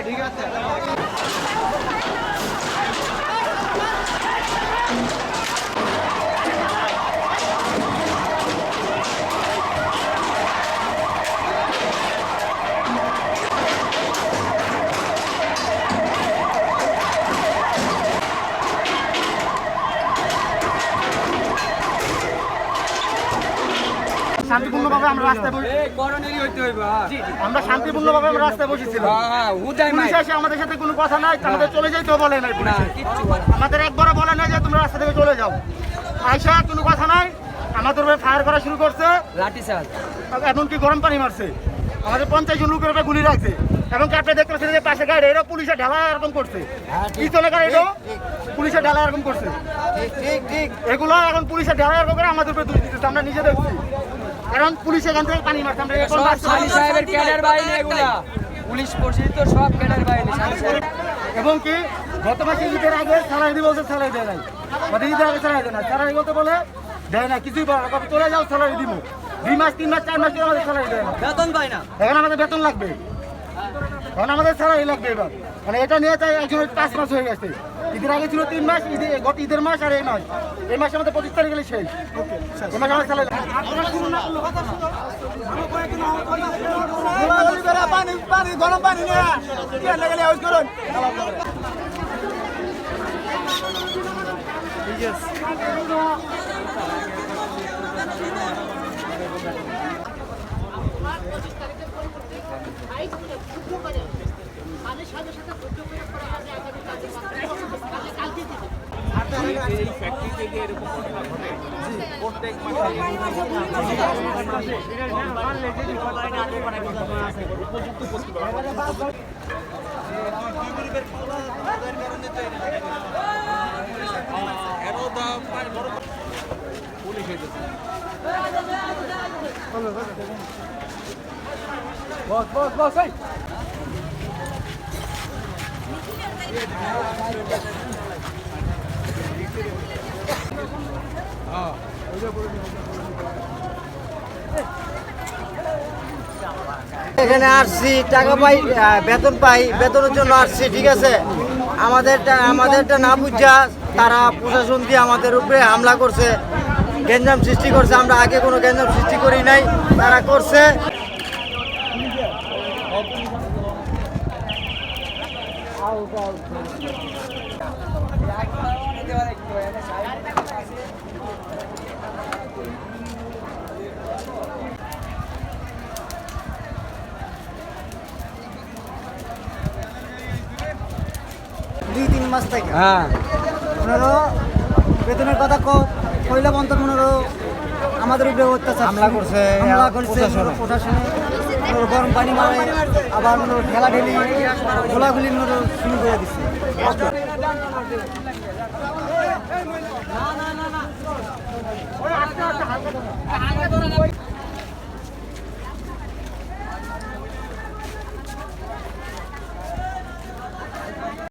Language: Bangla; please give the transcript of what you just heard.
ঠিক আছে শান্তিপূর্ণভাবে আমরা রাস্তায় আমরা শান্তিপূর্ণভাবে আমরা রাস্তায় বসেছিলাম। পুলিশ এসে আমাদের সাথে কোনো কথা নাই, আমাদের চলে যাইতেও বলে নাই, আমাদের একবারও বলে নাই যে তোমরা রাস্তা থেকে চলে যাও। আইসা কোনো কথা নাই, আমাদের উপরে ফায়ার করা শুরু করছে, এমনকি গরম পানি মারছে, আমাদের 50 জন লোকের উপরে গুলি রাখছে। এবং আপনি দেখতে পাচ্ছেন যে পাশে গাড়ি এরা পুলিশের ঢালা এরকম করছে, পিছনে গাড়ি এটাও পুলিশের ঢালা এরকম করছে। এগুলো এখন পুলিশের ঢালা এরকম করে আমাদের উপরে দোষ দিচ্ছে, আমরা নিজে দেখছি। কারণ পুলিশ এখান থেকে পানি মারছে, আমরা পুলিশ প্রশিক্ষিত সব ক্যাডার বাহিনী। এবং কি গত মাসে ঈদের আগে স্যালারি দিব বলছে, স্যালারি দেয় নাই, ঈদের আগে স্যালারি দেয় না, স্যালারি বলতে বলে দেয় না, কিছুই বলে না, চলে যাও স্যালারি দিব। 2 মাস 3 মাস 4 মাস ধরে আমাদের স্যালারি দেয় না, বেতন পাই না। এখন আমাদের বেতন লাগবে, এখন আমাদের স্যালারি লাগবে এবার। মানে এটা নিয়ে চাই একজন 5 মাস হয়ে গেছে, ঈদের আগে ছিল 3 মাস, ঈদের মাস আর এই মাসে আমাদের 25 তারিখ গেলে শেষ। এই মাসে আমাদের স্যালারি পানি গরম পানি নিয়ে করুন। ঠিক আছে এই ফ্যাক্টরিতে যে এরকম ঘটনা ঘটে প্রত্যেক মাসে উপযুক্ত করতে পুলিশ হয়েছে বস বস বস এখানে আসছি, টাকা পাই, বেতন পাই, বেতনের জন্য আসছি, ঠিক আছে। আমাদেরটা না বুঝা তারা প্রশাসন দিয়ে আমাদের উপরে হামলা করছে, গ্যাঞ্জাম সৃষ্টি করছে। আমরা আগে কোনো গ্যাঞ্জাম সৃষ্টি করি নাই, তারা করছে। দুই 3 মাস থেকে পনেরো বেতনের কথা কইলে বন্ধ, 15 আমাদের উপরে অত্যাচার হামলা করছে প্রশাসনে, গরম পানি মারে, আবার ঠেলা ঠেলি গোলাগুলি শুরু করে দিচ্ছে।